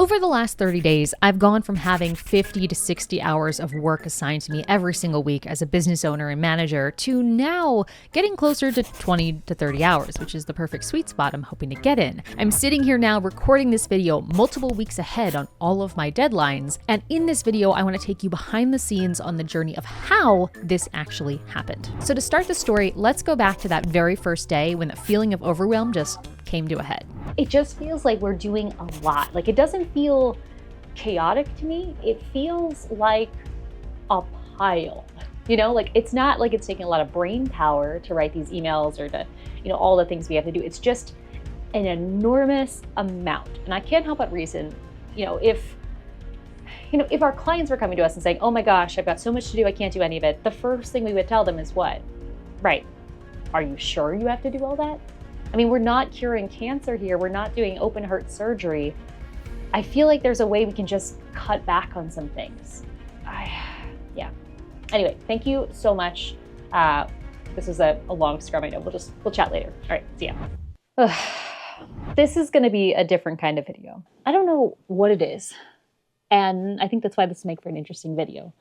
Over the last 30 days, I've gone from having 50 to 60 hours of work assigned to me every single week as a business owner and manager to now getting closer to 20 to 30 hours, which is the perfect sweet spot I'm hoping to get in. I'm sitting here now recording this video multiple weeks ahead on all of my deadlines, and in this video, I want to take you behind the scenes on the journey of how this actually happened. So to start the story, let's go back to that very first day when the feeling of overwhelm just came to a head. It just feels like we're doing a lot. Like, it doesn't feel chaotic to me. It feels like a pile, like it's not like it's taking a lot of brain power to write these emails or to, all the things we have to do. It's just an enormous amount. And I can't help but reason, if our clients were coming to us and saying, oh my gosh, I've got so much to do, I can't do any of it. The first thing we would tell them is what? Right. Are you sure you have to do all that? I mean, we're not curing cancer here. We're not doing open heart surgery. I feel like there's a way we can just cut back on some things. Yeah. Anyway, thank you so much. This is a long scrum. I know. We'll chat later. All right. See ya. This is going to be a different kind of video. I don't know what it is. And I think that's why this will make for an interesting video.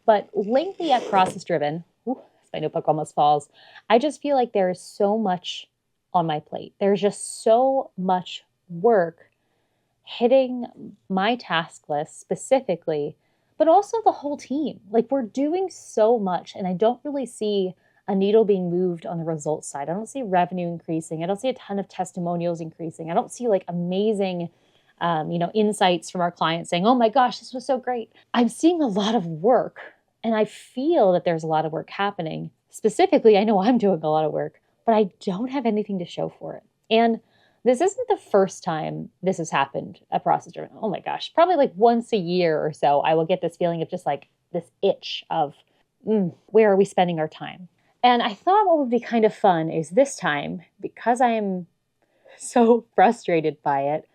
But lately at ProcessDriven, my notebook almost falls. I just feel like there is so much on my plate. There's just so much work hitting my task list specifically, but also the whole team. Like, we're doing so much, and I don't really see a needle being moved on the results side. I don't see revenue increasing. I don't see a ton of testimonials increasing. I don't see like amazing, insights from our clients saying, oh my gosh, this was so great. I'm seeing a lot of work, and I feel that there's a lot of work happening. Specifically, I know I'm doing a lot of work, but I don't have anything to show for it. And this isn't the first time this has happened at ProcessDriven. Oh my gosh, probably like once a year or so, I will get this feeling of just like this itch of, where are we spending our time? And I thought what would be kind of fun is this time, because I'm so frustrated by it,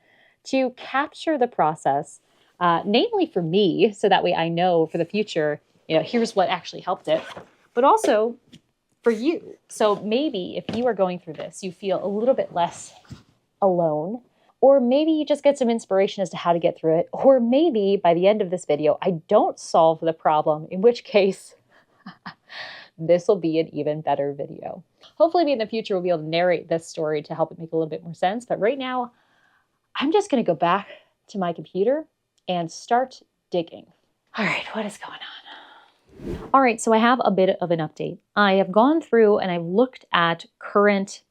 to capture the process, namely for me, so that way I know for the future, here's what actually helped it, but also for you. So maybe if you are going through this, you feel a little bit less alone, or maybe you just get some inspiration as to how to get through it. Or maybe by the end of this video, I don't solve the problem, in which case this will be an even better video. Hopefully in the future, we'll be able to narrate this story to help it make a little bit more sense. But right now, I'm just going to go back to my computer and start digging. All right, what is going on? All right, so I have a bit of an update. I have gone through and I've looked at current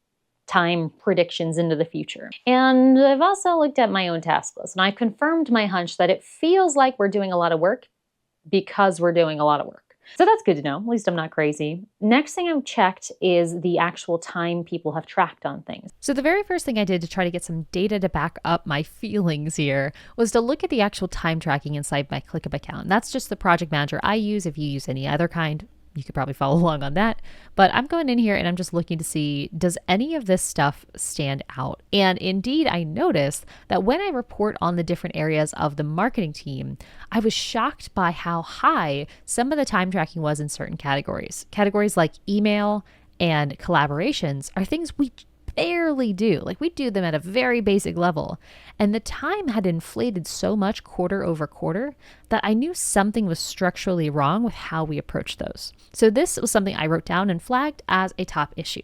time predictions into the future. And I've also looked at my own task list, and I confirmed my hunch that it feels like we're doing a lot of work because we're doing a lot of work. So that's good to know. At least I'm not crazy. Next thing I've checked is the actual time people have tracked on things. So the very first thing I did to try to get some data to back up my feelings here was to look at the actual time tracking inside my ClickUp account. That's just the project manager I use. If you use any other kind, you could probably follow along on that. But I'm going in here and I'm just looking to see, does any of this stuff stand out? And indeed, I noticed that when I report on the different areas of the marketing team, I was shocked by how high some of the time tracking was in certain categories. Categories like email and collaborations are things we barely do. Like, we do them at a very basic level. And the time had inflated so much quarter over quarter that I knew something was structurally wrong with how we approach those. So this was something I wrote down and flagged as a top issue.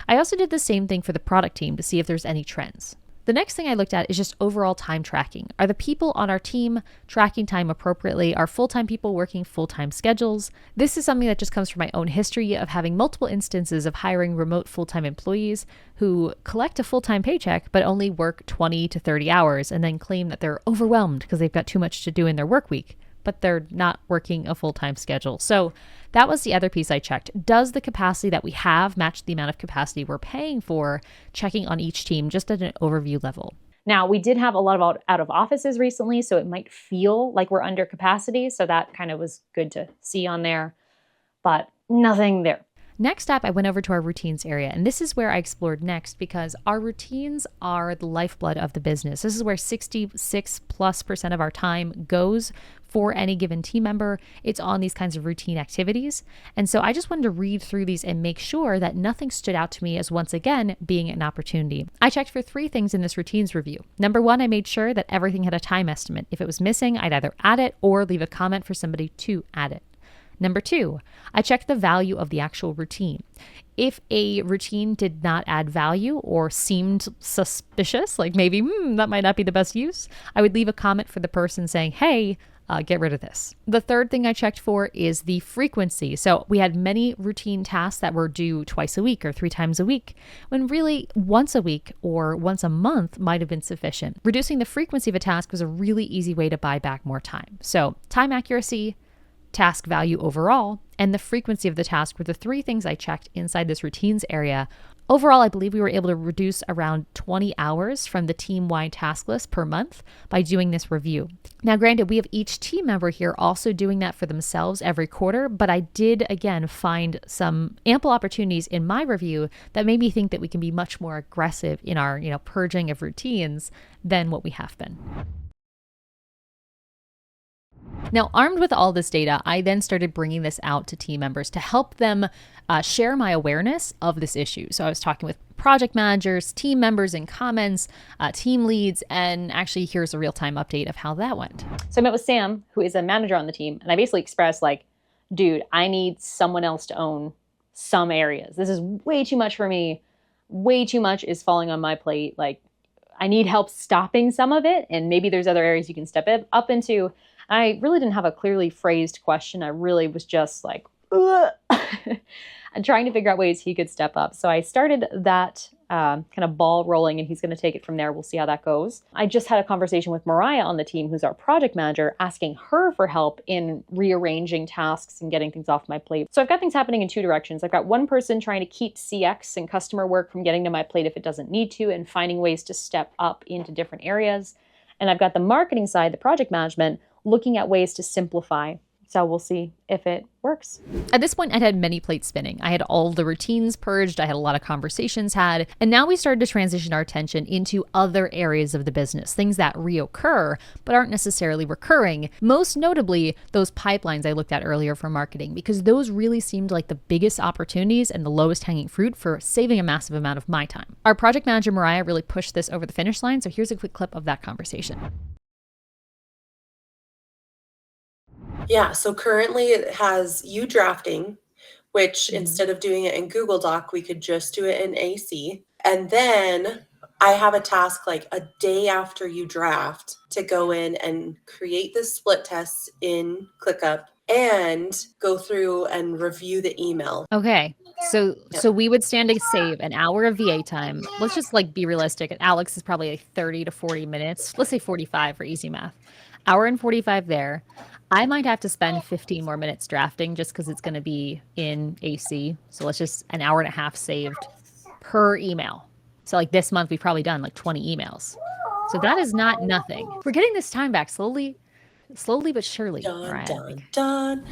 I also did the same thing for the product team to see if there's any trends. The next thing I looked at is just overall time tracking. Are the people on our team tracking time appropriately? Are full-time people working full-time schedules? This is something that just comes from my own history of having multiple instances of hiring remote full-time employees who collect a full-time paycheck but only work 20 to 30 hours and then claim that they're overwhelmed because they've got too much to do in their work week, but they're not working a full-time schedule. So that was the other piece I checked. Does the capacity that we have match the amount of capacity we're paying for? Checking on each team just at an overview level. Now, we did have a lot of out of offices recently, so it might feel like we're under capacity. So that kind of was good to see on there, but nothing there. Next up, I went over to our routines area, and this is where I explored next because our routines are the lifeblood of the business. This is where 66+% of our time goes for any given team member. It's on these kinds of routine activities. And so I just wanted to read through these and make sure that nothing stood out to me as once again being an opportunity. I checked for 3 things in this routines review. Number 1, I made sure that everything had a time estimate. If it was missing, I'd either add it or leave a comment for somebody to add it. Number 2, I checked the value of the actual routine. If a routine did not add value or seemed suspicious, like maybe that might not be the best use, I would leave a comment for the person saying, hey, get rid of this. The third thing I checked for is the frequency. So we had many routine tasks that were due twice a week or 3 times a week, when really once a week or once a month might have been sufficient. Reducing the frequency of a task was a really easy way to buy back more time. So time accuracy, task value overall, and the frequency of the task were the 3 things I checked inside this routines area. Overall, I believe we were able to reduce around 20 hours from the team-wide task list per month by doing this review. Now, granted, we have each team member here also doing that for themselves every quarter, but I did, again, find some ample opportunities in my review that made me think that we can be much more aggressive in our, purging of routines than what we have been. Now, armed with all this data, I then started bringing this out to team members to help them share my awareness of this issue. So I was talking with project managers, team members in comments, team leads, and actually here's a real-time update of how that went. So I met with Sam, who is a manager on the team, and I basically expressed like, dude, I need someone else to own some areas. This is way too much for me. Way too much is falling on my plate. Like, I need help stopping some of it, and maybe there's other areas you can step up into. I really didn't have a clearly phrased question. I really was just like, and trying to figure out ways he could step up. So I started that kind of ball rolling, and he's going to take it from there. We'll see how that goes. I just had a conversation with Mariah on the team, who's our project manager, asking her for help in rearranging tasks and getting things off my plate. So I've got things happening in 2 directions. I've got one person trying to keep CX and customer work from getting to my plate if it doesn't need to, and finding ways to step up into different areas. And I've got the marketing side, the project management, looking at ways to simplify. So we'll see if it works. At this point, I'd had many plates spinning. I had all the routines purged. I had a lot of conversations had. And now we started to transition our attention into other areas of the business, things that reoccur, but aren't necessarily recurring. Most notably, those pipelines I looked at earlier for marketing, because those really seemed like the biggest opportunities and the lowest hanging fruit for saving a massive amount of my time. Our project manager, Mariah, really pushed this over the finish line. So here's a quick clip of that conversation. Yeah, so currently it has you drafting, which instead of doing it in Google Doc, we could just do it in AC. And then I have a task like a day after you draft to go in and create the split tests in ClickUp and go through and review the email. Okay. So we would stand to save an hour of VA time. Let's just be realistic. Alex is probably 30 to 40 minutes. Let's say 45 for easy math. Hour and 45 there. I might have to spend 15 more minutes drafting just because it's going to be in AC. So let's just an hour and a half saved per email. So this month we've probably done 20 emails. So that is not nothing. We're getting this time back slowly but surely. Done.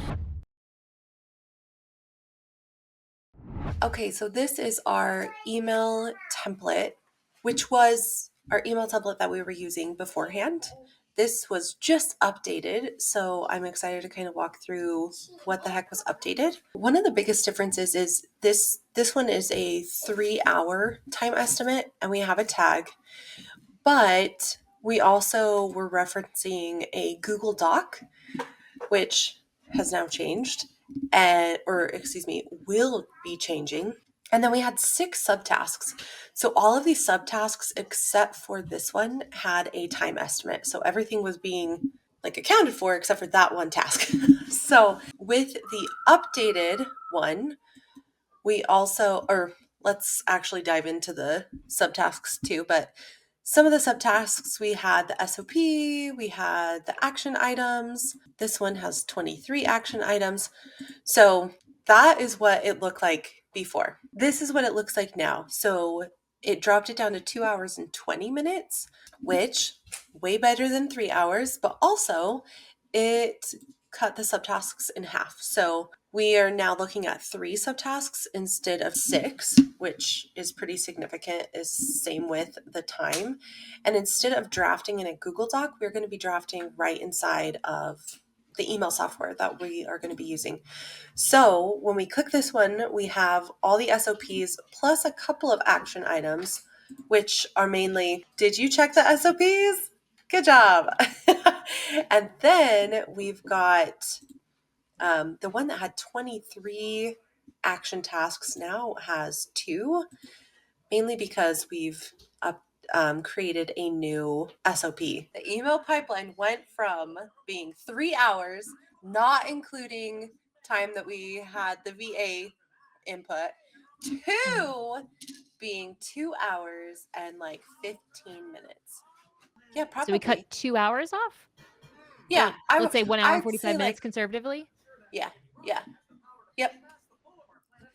Okay, so this is our email template, which was our email template that we were using beforehand. This was just updated, so I'm excited to kind of walk through what the heck was updated. One of the biggest differences is this one is a 3-hour time estimate, and we have a tag, but we also were referencing a Google Doc, which has now changed, will be changing. And then we had 6 subtasks. So all of these subtasks, except for this one, had a time estimate. So everything was being accounted for except for that one task. So with the updated one, we also, let's actually dive into the subtasks too, but some of the subtasks, we had the SOP, we had the action items. This one has 23 action items. So that is what it looked like before. This is what it looks like now. So it dropped it down to 2 hours and 20 minutes, which way better than 3 hours, but also it cut the subtasks in half. So we are now looking at 3 subtasks instead of 6, which is pretty significant. Is same with the time. And instead of drafting in a Google Doc, we're going to be drafting right inside of the email software that we are going to be using. So when we click this one, we have all the SOPs plus a couple of action items, which are mainly, did you check the SOPs? Good job. And then we've got the one that had 23 action tasks now has 2, mainly because we've created a new SOP. The email pipeline went from being 3 hours, not including time that we had the VA input, to being 2 hours and like 15 minutes. Yeah, probably. So we cut 2 hours off? Yeah. Let's say 1 hour and I'd 45 say, minutes like, conservatively. yeah. Yep.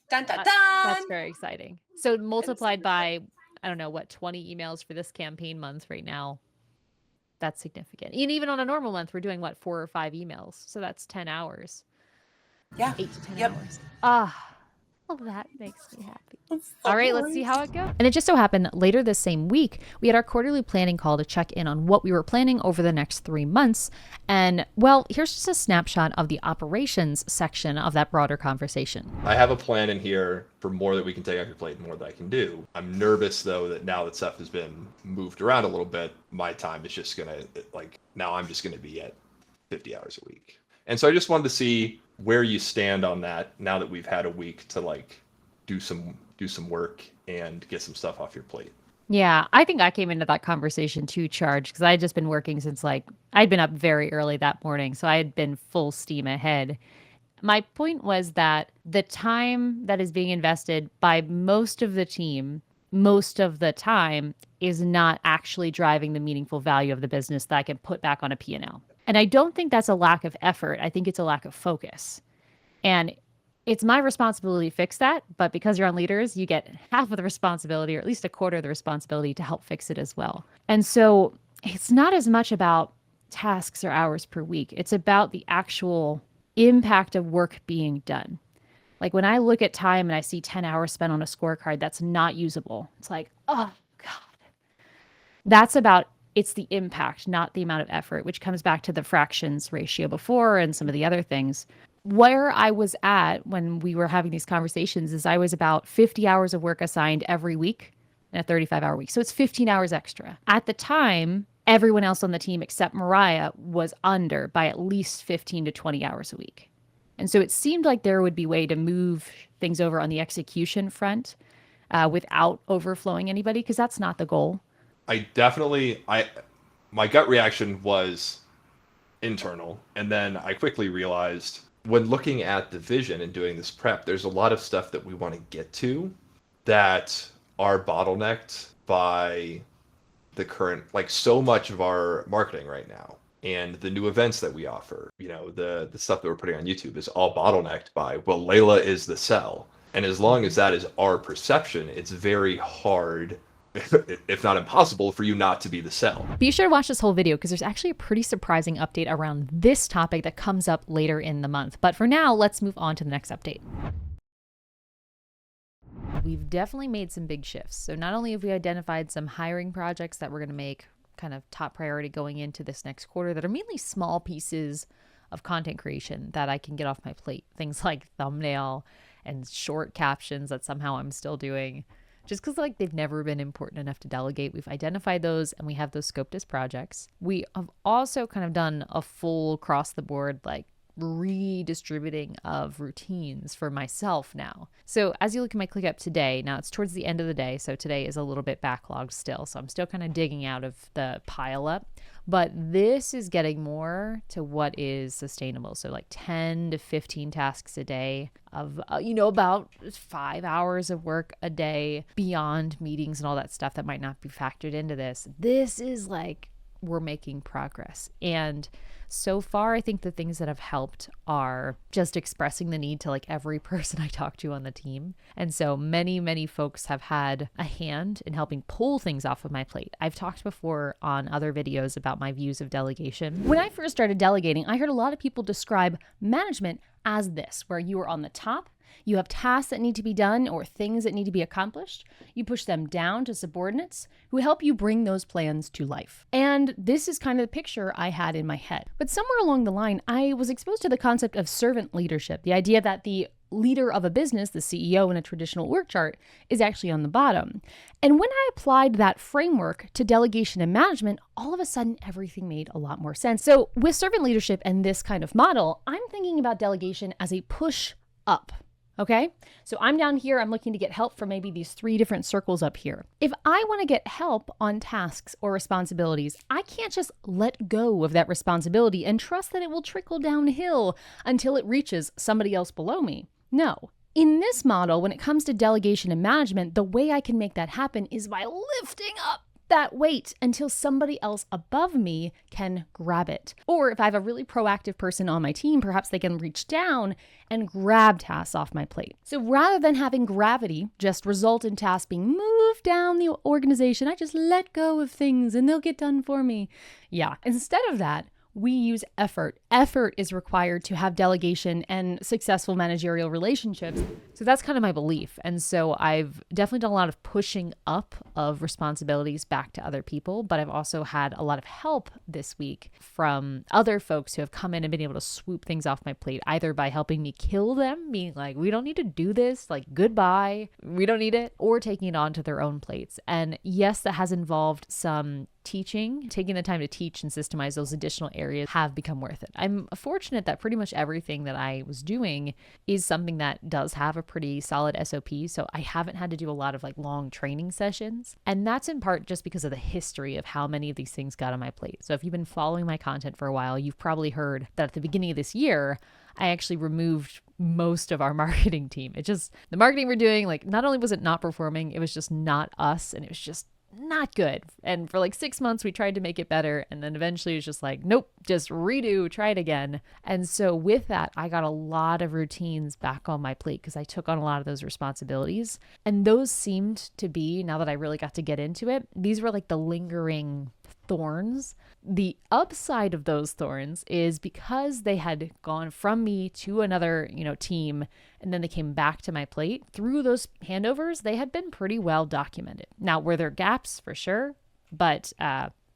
Dun, dun, dun. That's very exciting. So multiplied by, I don't know, what, 20 emails for this campaign month right now. That's significant. And even on a normal month, we're doing, what, 4 or 5 emails. So that's 10 hours. Yeah. 8 to 10 Yep. hours. Well, that makes me happy. All right, let's see how it goes. And it just so happened later this same week, we had our quarterly planning call to check in on what we were planning over the next 3 months. And, well, here's just a snapshot of the operations section of that broader conversation. I have a plan in here for more that we can take off your plate and more that I can do. I'm nervous, though, that now that stuff has been moved around a little bit, my time is just going to, now I'm just going to be at 50 hours a week. And so I just wanted to see where you stand on that now that we've had a week to do some work and get some stuff off your plate. Yeah, I think I came into that conversation too charged because I had just been working since I'd been up very early that morning. So I had been full steam ahead. My point was that the time that is being invested by most of the team, most of the time, is not actually driving the meaningful value of the business that I can put back on a P&L. And I don't think that's a lack of effort. I think it's a lack of focus. And it's my responsibility to fix that. But because you're on leaders, you get half of the responsibility, or at least a quarter of the responsibility, to help fix it as well. And so it's not as much about tasks or hours per week. It's about the actual impact of work being done. Like when I look at time and I see 10 hours spent on a scorecard that's not usable, it's like, oh, God. That's about it's the impact, not the amount of effort, which comes back to the fractions ratio before and some of the other things. Where I was at when we were having these conversations is I was about 50 hours of work assigned every week in a 35-hour week. So it's 15 hours extra. At the time, everyone else on the team except Mariah was under by at least 15 to 20 hours a week. And so it seemed like there would be a way to move things over on the execution front without overflowing anybody, because that's not the goal. My gut reaction was internal. And then I quickly realized when looking at the vision and doing this prep, there's a lot of stuff that we want to get to that are bottlenecked by the current, so much of our marketing right now and the new events that we offer, the stuff that we're putting on YouTube is all bottlenecked by, well, Layla is the sell. And as long as that is our perception, it's very hard, if not impossible, for you not to be the sell. Be sure to watch this whole video because there's actually a pretty surprising update around this topic that comes up later in the month. But for now, let's move on to the next update. We've definitely made some big shifts. So not only have we identified some hiring projects that we're going to make kind of top priority going into this next quarter that are mainly small pieces of content creation that I can get off my plate. Things like thumbnail and short captions that somehow I'm still doing. Just because they've never been important enough to delegate. We've identified those and we have those scoped as projects. We have also kind of done a full across the board redistributing of routines for myself now. So as you look at my ClickUp today, now it's towards the end of the day. So today is a little bit backlogged still. So I'm still kind of digging out of the pile up. But this is getting more to what is sustainable. So 10 to 15 tasks a day of, about 5 hours of work a day beyond meetings and all that stuff that might not be factored into this. This is we're making progress. And so far, I think the things that have helped are just expressing the need to every person I talk to on the team. And so many, many folks have had a hand in helping pull things off of my plate. I've talked before on other videos about my views of delegation. When I first started delegating, I heard a lot of people describe management as this, where you are on the top You have tasks that need to be done or things that need to be accomplished. You push them down to subordinates who help you bring those plans to life. And this is kind of the picture I had in my head. But somewhere along the line, I was exposed to the concept of servant leadership, the idea that the leader of a business, the CEO in a traditional org chart, is actually on the bottom. And when I applied that framework to delegation and management, all of a sudden everything made a lot more sense. So with servant leadership and this kind of model, I'm thinking about delegation as a push up. Okay, so I'm down here, I'm looking to get help from maybe these 3 different circles up here. If I want to get help on tasks or responsibilities, I can't just let go of that responsibility and trust that it will trickle downhill until it reaches somebody else below me. No. In this model, when it comes to delegation and management, the way I can make that happen is by lifting up that weight until somebody else above me can grab it. Or if I have a really proactive person on my team, perhaps they can reach down and grab tasks off my plate. So rather than having gravity just result in tasks being moved down the organization, I just let go of things and they'll get done for me. Yeah. Instead of that, we use effort. Effort is required to have delegation and successful managerial relationships. So that's kind of my belief. And so I've definitely done a lot of pushing up of responsibilities back to other people, but I've also had a lot of help this week from other folks who have come in and been able to swoop things off my plate, either by helping me kill them, being like, we don't need to do this, like goodbye, we don't need it, or taking it onto their own plates. And yes, that has involved some teaching, taking the time to teach and systemize those additional areas have become worth it. I'm fortunate that pretty much everything that I was doing is something that does have a pretty solid SOP. So I haven't had to do a lot of like long training sessions. And that's in part just because of the history of how many of these things got on my plate. So if you've been following my content for a while, you've probably heard that at the beginning of this year, I actually removed most of our marketing team. It just, the marketing we're doing, like not only was it not performing, it was just not us. And it was just not good. And for like 6 months, we tried to make it better. And then eventually it was just like, nope, just redo, try it again. And so with that, I got a lot of routines back on my plate because I took on a lot of those responsibilities. And those seemed to be, now that I really got to get into it, these were like the lingering thorns. The upside of those thorns is because they had gone from me to another, team, and then they came back to my plate. Through those handovers, they had been pretty well documented. Now, were there gaps? For sure, but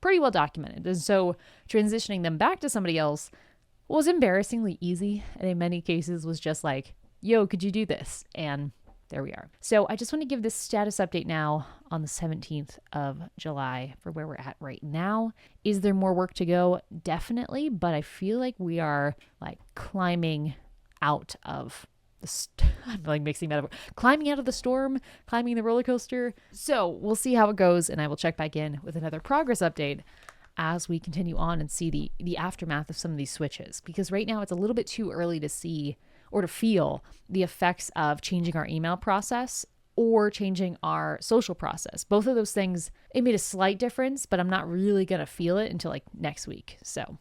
pretty well documented. And so transitioning them back to somebody else was embarrassingly easy. And in many cases was just like, yo, could you do this? And there we are. So I just want to give this status update now on the 17th of July for where we're at right now. Is there more work to go? Definitely. But I feel like we are like climbing out of I'm like mixing metaphor. Climbing out of the storm, climbing the roller coaster. So we'll see how it goes. And I will check back in with another progress update as we continue on and see the aftermath of some of these switches. Because right now it's a little bit too early to see or to feel the effects of changing our email process or changing our social process. Both of those things, it made a slight difference, but I'm not really going to feel it until like next week. So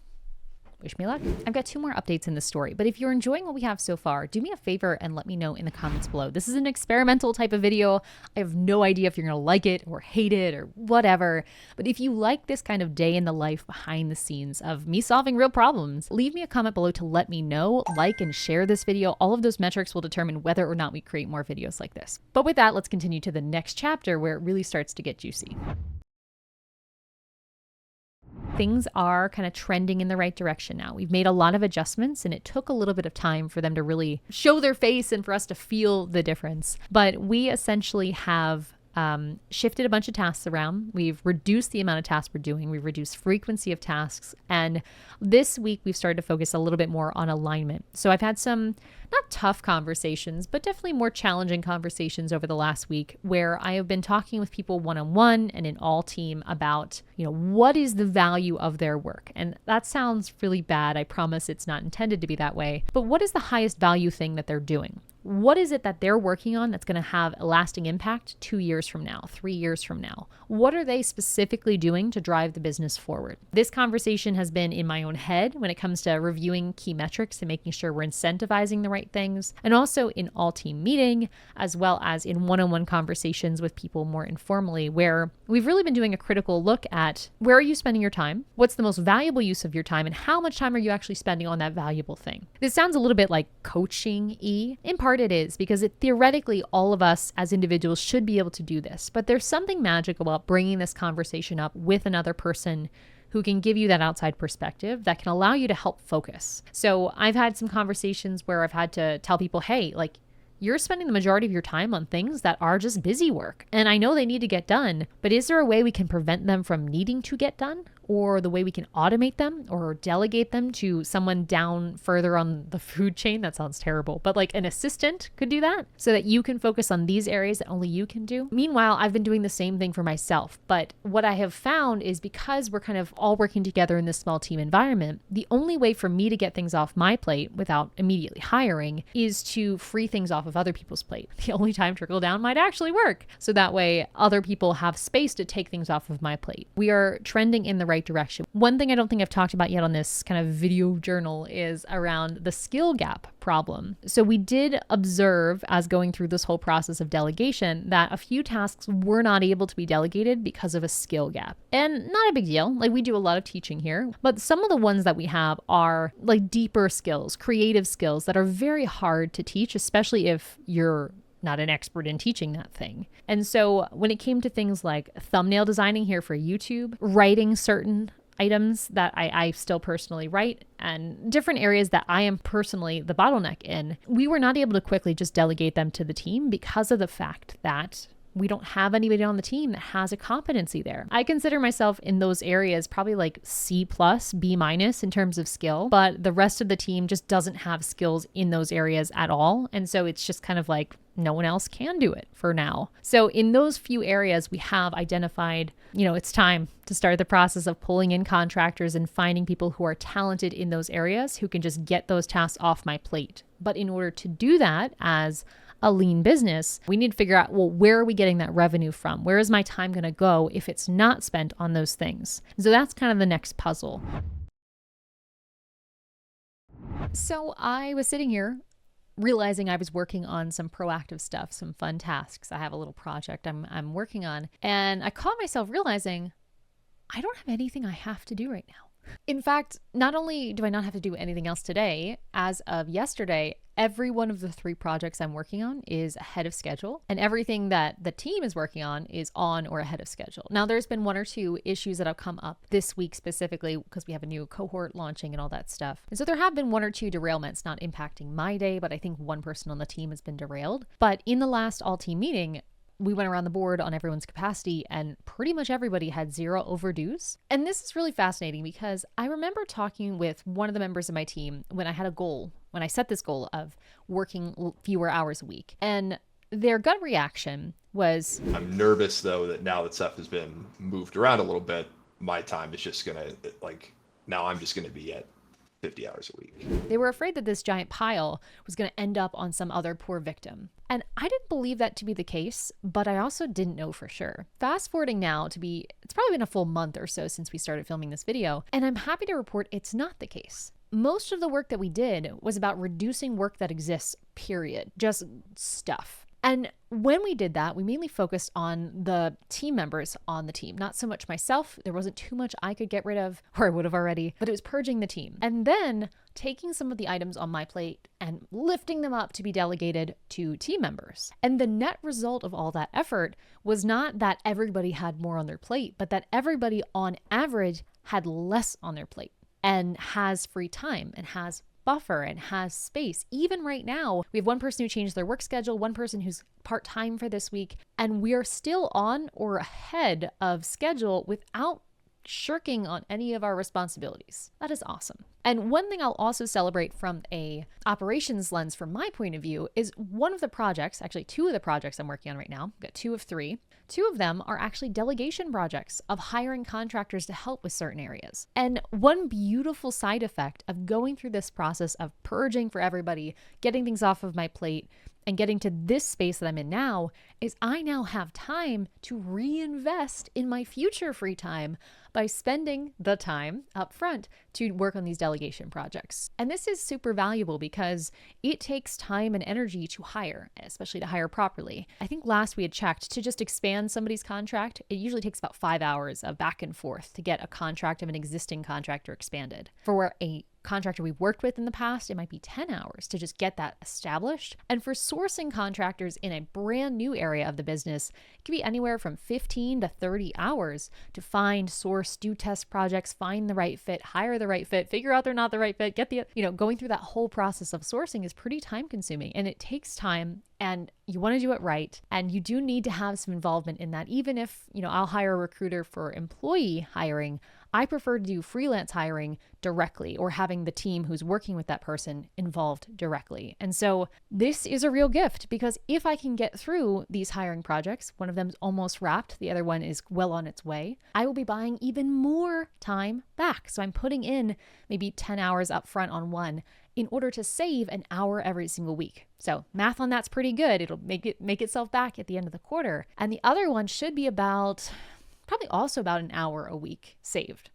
wish me luck. I've got 2 more updates in this story, but if you're enjoying what we have so far, do me a favor and let me know in the comments below. This is an experimental type of video. I have no idea if you're going to like it or hate it or whatever, but if you like this kind of day in the life behind the scenes of me solving real problems, leave me a comment below to let me know. Like and share this video. All of those metrics will determine whether or not we create more videos like this. But with that, let's continue to the next chapter where it really starts to get juicy. Things are kind of trending in the right direction now. We've made a lot of adjustments and it took a little bit of time for them to really show their face and for us to feel the difference. But we essentially have shifted a bunch of tasks around. We've reduced the amount of tasks we're doing. We've reduced frequency of tasks. And this week we've started to focus a little bit more on alignment. So I've had some not tough conversations, but definitely more challenging conversations over the last week where I have been talking with people one-on-one and in all team about, what is the value of their work? And that sounds really bad. I promise it's not intended to be that way. But what is the highest value thing that they're doing? What is it that they're working on that's going to have a lasting impact 2 years from now, 3 years from now? What are they specifically doing to drive the business forward? This conversation has been in my own head when it comes to reviewing key metrics and making sure we're incentivizing the right things, and also in all team meeting, as well as in one-on-one conversations with people more informally, where we've really been doing a critical look at where are you spending your time? What's the most valuable use of your time? And how much time are you actually spending on that valuable thing? This sounds a little bit like coaching-y, in part hard it is because theoretically all of us as individuals should be able to do this. But there's something magical about bringing this conversation up with another person who can give you that outside perspective that can allow you to help focus. So I've had some conversations where I've had to tell people, hey, like, you're spending the majority of your time on things that are just busy work. And I know they need to get done, but is there a way we can prevent them from needing to get done? Or the way we can automate them or delegate them to someone down further on the food chain? That sounds terrible, but like an assistant could do that so that you can focus on these areas that only you can do. Meanwhile, I've been doing the same thing for myself. But what I have found is because we're kind of all working together in this small team environment, the only way for me to get things off my plate without immediately hiring is to free things off of other people's plate. The only time trickle down might actually work. So that way other people have space to take things off of my plate. We are trending in the right direction. One thing I don't think I've talked about yet on this kind of video journal is around the skill gap problem. So we did observe as going through this whole process of delegation that a few tasks were not able to be delegated because of a skill gap. And not a big deal. Like, we do a lot of teaching here, but some of the ones that we have are like deeper skills, creative skills that are very hard to teach, especially if you're not an expert in teaching that thing. And so when it came to things like thumbnail designing here for YouTube, writing certain items that I still personally write, and different areas that I am personally the bottleneck in, we were not able to quickly just delegate them to the team because of the fact that we don't have anybody on the team that has a competency there. I consider myself in those areas probably like C+, B- in terms of skill, but the rest of the team just doesn't have skills in those areas at all. And so it's just kind of like no one else can do it for now. So in those few areas, we have identified, it's time to start the process of pulling in contractors and finding people who are talented in those areas who can just get those tasks off my plate. But in order to do that as a lean business, we need to figure out, well, where are we getting that revenue from? Where is my time going to go if it's not spent on those things? So that's kind of the next puzzle. So I was sitting here realizing I was working on some proactive stuff, some fun tasks. I have a little project I'm working on, and I caught myself realizing I don't have anything I have to do right now. In fact, not only do I not have to do anything else today, as of yesterday, every one of the 3 projects I'm working on is ahead of schedule, and everything that the team is working on is on or ahead of schedule. Now, there's been 1 or 2 issues that have come up this week specifically because we have a new cohort launching and all that stuff. And so there have been 1 or 2 derailments, not impacting my day, but I think one person on the team has been derailed. But in the last all-team meeting, we went around the board on everyone's capacity, and pretty much everybody had 0 overdues. And this is really fascinating because I remember talking with one of the members of my team when I had a goal, when I set this goal of working fewer hours a week. And their gut reaction was, I'm nervous, though, that now that stuff has been moved around a little bit, my time is just going to, now I'm just going to be at 50 hours a week. They were afraid that this giant pile was going to end up on some other poor victim. And I didn't believe that to be the case, but I also didn't know for sure. Fast forwarding now it's probably been a full month or so since we started filming this video, and I'm happy to report it's not the case. Most of the work that we did was about reducing work that exists, period. Just stuff. And when we did that, we mainly focused on the team members on the team, not so much myself. There wasn't too much I could get rid of, or I would have already, but it was purging the team. And then taking some of the items on my plate and lifting them up to be delegated to team members. And the net result of all that effort was not that everybody had more on their plate, but that everybody on average had less on their plate and has free time and has buffer and has space. Even right now, we have 1 person who changed their work schedule, 1 person who's part-time for this week, and we are still on or ahead of schedule without shirking on any of our responsibilities. That is awesome. And one thing I'll also celebrate from a operations lens from my point of view is one of the projects, actually 2 of the projects I'm working on right now, I've got 2 of 3. 2 of them are actually delegation projects of hiring contractors to help with certain areas. And one beautiful side effect of going through this process of purging for everybody, getting things off of my plate, and getting to this space that I'm in now is I now have time to reinvest in my future free time by spending the time up front to work on these delegation projects. And this is super valuable because it takes time and energy to hire, especially to hire properly. I think last we had checked to just expand somebody's contract, it usually takes about 5 hours of back and forth to get a contract of an existing contractor expanded. For a contractor we worked with in the past, it might be 10 hours to just get that established. And for sourcing contractors in a brand new area of the business, it can be anywhere from 15 to 30 hours to find, source, do test projects, find the right fit, hire the right fit, figure out they're not the right fit, get the, going through that whole process of sourcing is pretty time consuming, and it takes time, and you want to do it right. And you do need to have some involvement in that. Even if, I'll hire a recruiter for employee hiring, I prefer to do freelance hiring directly, or having the team who's working with that person involved directly. And so this is a real gift, because if I can get through these hiring projects, one of them's almost wrapped, the other one is well on its way, I will be buying even more time back. So I'm putting in maybe 10 hours up front on one in order to save an hour every single week. So math on that's pretty good. It'll make itself back at the end of the quarter. And the other one should be probably also about an hour a week saved.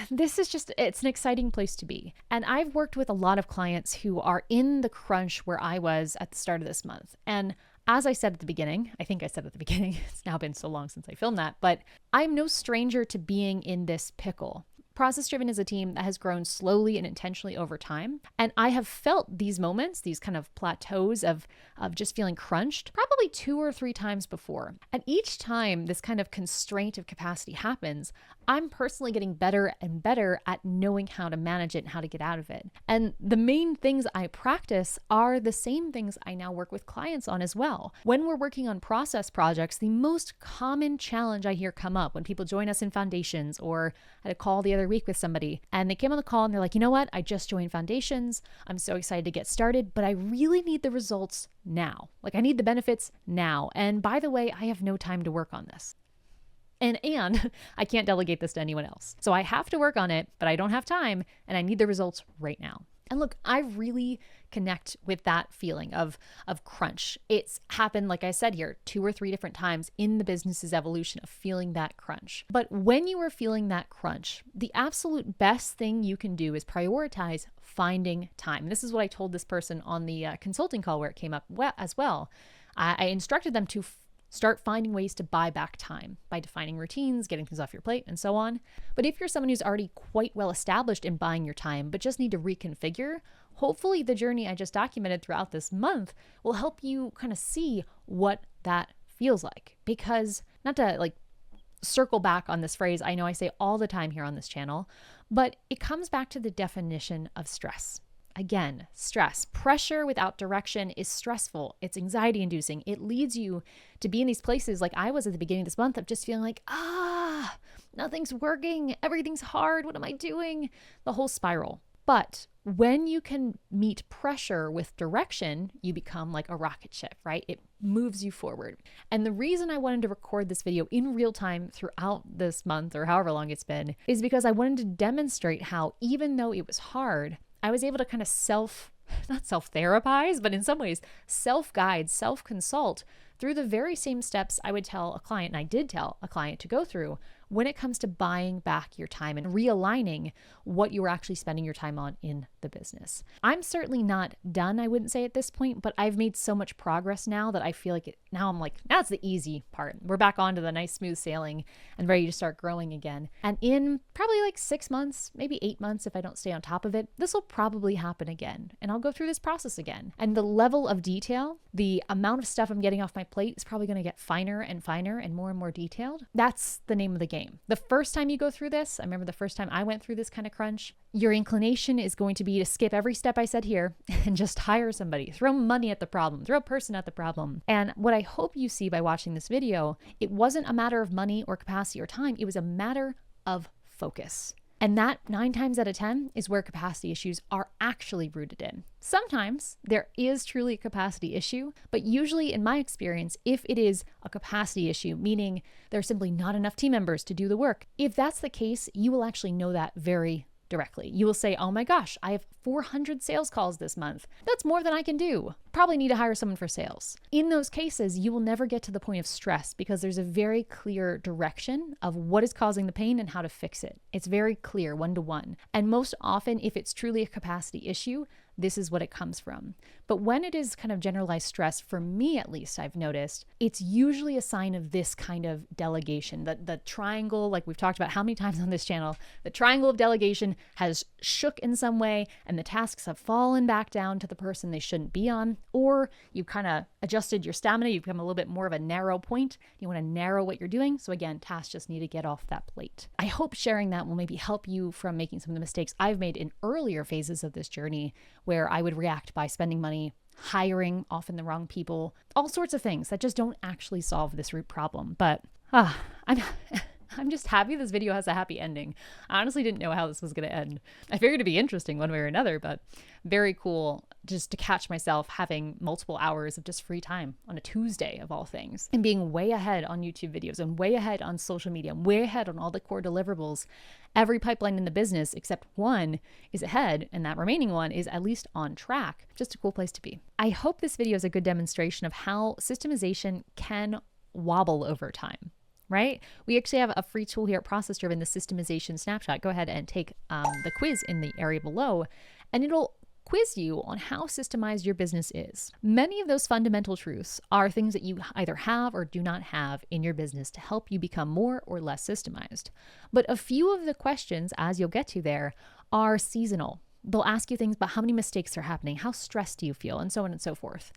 It's an exciting place to be. And I've worked with a lot of clients who are in the crunch where I was at the start of this month. And as I said at the beginning, it's now been so long since I filmed that, but I'm no stranger to being in this pickle. ProcessDriven is a team that has grown slowly and intentionally over time. And I have felt these moments, these kind of plateaus of just feeling crunched, probably 2 or 3 times before. And each time this kind of constraint of capacity happens, I'm personally getting better and better at knowing how to manage it and how to get out of it. And the main things I practice are the same things I now work with clients on as well. When we're working on process projects, the most common challenge I hear come up when people join us in Foundations, or I had a call the other week with somebody and they came on the call and they're like, you know what? I just joined Foundations. I'm so excited to get started, but I really need the results now. Like, I need the benefits now. And by the way, I have no time to work on this. And I can't delegate this to anyone else. So I have to work on it, but I don't have time and I need the results right now. And look, I really connect with that feeling of crunch. It's happened, like I said here, 2 or 3 different times in the business's evolution of feeling that crunch. But when you are feeling that crunch, the absolute best thing you can do is prioritize finding time. This is what I told this person on the consulting call where it came up as well. I instructed them to start finding ways to buy back time by defining routines, getting things off your plate, and so on. But if you're someone who's already quite well established in buying your time, but just need to reconfigure, hopefully the journey I just documented throughout this month will help you kind of see what that feels like. Because, not to circle back on this phrase I know I say all the time here on this channel, but it comes back to the definition of stress. Again, stress, pressure without direction is stressful. It's anxiety inducing. It leads you to be in these places like I was at the beginning of this month of just feeling like, nothing's working. Everything's hard. What am I doing? The whole spiral. But when you can meet pressure with direction, you become like a rocket ship, right? It moves you forward. And the reason I wanted to record this video in real time throughout this month, or however long it's been, is because I wanted to demonstrate how, even though it was hard, I was able to kind of not self-therapize, but in some ways self-guide, self-consult through the very same steps I would tell a client, and I did tell a client to go through when it comes to buying back your time and realigning what you were actually spending your time on in the business. I'm certainly not done, I wouldn't say at this point, but I've made so much progress now that I feel like now it's the easy part. We're back onto the nice smooth sailing and ready to start growing again. And in probably 6 months, maybe 8 months, if I don't stay on top of it, this will probably happen again. And I'll go through this process again. And the level of detail, the amount of stuff I'm getting off my plate is probably going to get finer and more detailed. That's the name of the game. The first time you go through this, I remember the first time I went through this kind of crunch, your inclination is going to be to skip every step I said here and just hire somebody, throw money at the problem, throw a person at the problem. And what I hope you see by watching this video, it wasn't a matter of money or capacity or time. It was a matter of focus. And that 9 times out of 10 is where capacity issues are actually rooted in. Sometimes there is truly a capacity issue, but usually in my experience, if it is a capacity issue, meaning there's simply not enough team members to do the work, if that's the case, you will actually know that very directly. You will say, oh my gosh, I have 400 sales calls this month. That's more than I can do. Probably need to hire someone for sales. In those cases, you will never get to the point of stress because there's a very clear direction of what is causing the pain and how to fix it. It's very clear, 1-to-1. And most often, if it's truly a capacity issue, this is what it comes from. But when it is kind of generalized stress, for me at least, I've noticed, it's usually a sign of this kind of delegation. The triangle, like we've talked about how many times on this channel, the triangle of delegation has shook in some way and the tasks have fallen back down to the person they shouldn't be on, or you've kind of adjusted your stamina, you've become a little bit more of a narrow point. You want to narrow what you're doing. So again, tasks just need to get off that plate. I hope sharing that will maybe help you from making some of the mistakes I've made in earlier phases of this journey, where I would react by spending money, hiring often the wrong people, all sorts of things that just don't actually solve this root problem. But I'm just happy this video has a happy ending. I honestly didn't know how this was going to end. I figured it'd be interesting one way or another, but very cool just to catch myself having multiple hours of just free time on a Tuesday of all things, and being way ahead on YouTube videos and way ahead on social media, and way ahead on all the core deliverables. Every pipeline in the business except one is ahead, and that remaining one is at least on track. Just a cool place to be. I hope this video is a good demonstration of how systemization can wobble over time. Right? We actually have a free tool here at ProcessDriven, the systemization snapshot. Go ahead and take the quiz in the area below, and it'll quiz you on how systemized your business is. Many of those fundamental truths are things that you either have or do not have in your business to help you become more or less systemized. But a few of the questions, as you'll get to there, are seasonal. They'll ask you things about how many mistakes are happening, how stressed do you feel, and so on and so forth.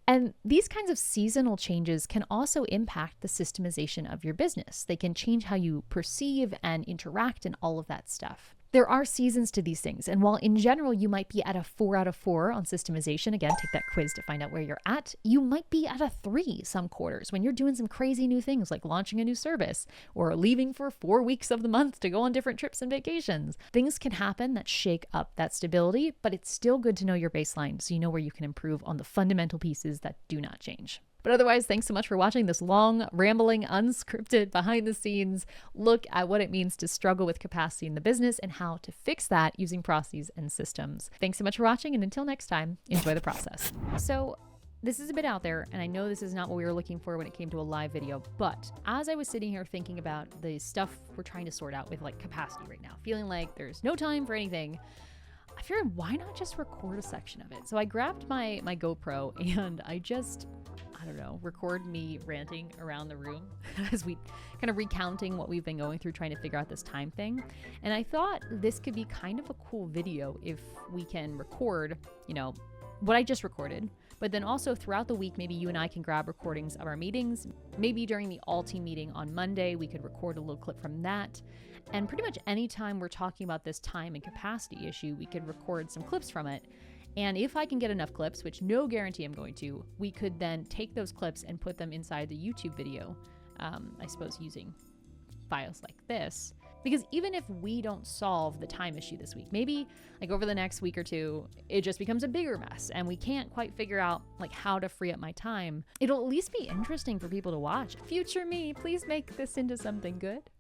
And these kinds of seasonal changes can also impact the systemization of your business. They can change how you perceive and interact and all of that stuff. There are seasons to these things. And while in general, you might be at a 4 out of 4 on systemization, again, take that quiz to find out where you're at, you might be at a 3 some quarters when you're doing some crazy new things like launching a new service or leaving for 4 weeks of the month to go on different trips and vacations. Things can happen that shake up that stability, but it's still good to know your baseline so you know where you can improve on the fundamental pieces that do not change. But otherwise, thanks so much for watching this long, rambling, unscripted, behind the scenes look at what it means to struggle with capacity in the business and how to fix that using processes and systems. Thanks so much for watching, and until next time, enjoy the process. So this is a bit out there, and I know this is not what we were looking for when it came to a live video, but as I was sitting here thinking about the stuff we're trying to sort out with like capacity right now, feeling like there's no time for anything, I figured why not just record a section of it? So I grabbed my GoPro and I don't know, record me ranting around the room as we kind of recounting what we've been going through trying to figure out this time thing. And I thought this could be kind of a cool video if we can record, what I just recorded, but then also throughout the week, maybe you and I can grab recordings of our meetings. Maybe during the all team meeting on Monday, we could record a little clip from that. And pretty much anytime we're talking about this time and capacity issue, we could record some clips from it. And if I can get enough clips, which no guarantee I'm going to, we could then take those clips and put them inside the YouTube video, I suppose using files like this. Because even if we don't solve the time issue this week, maybe like over the next week or two, it just becomes a bigger mess and we can't quite figure out like how to free up my time. It'll at least be interesting for people to watch. Future me, please make this into something good.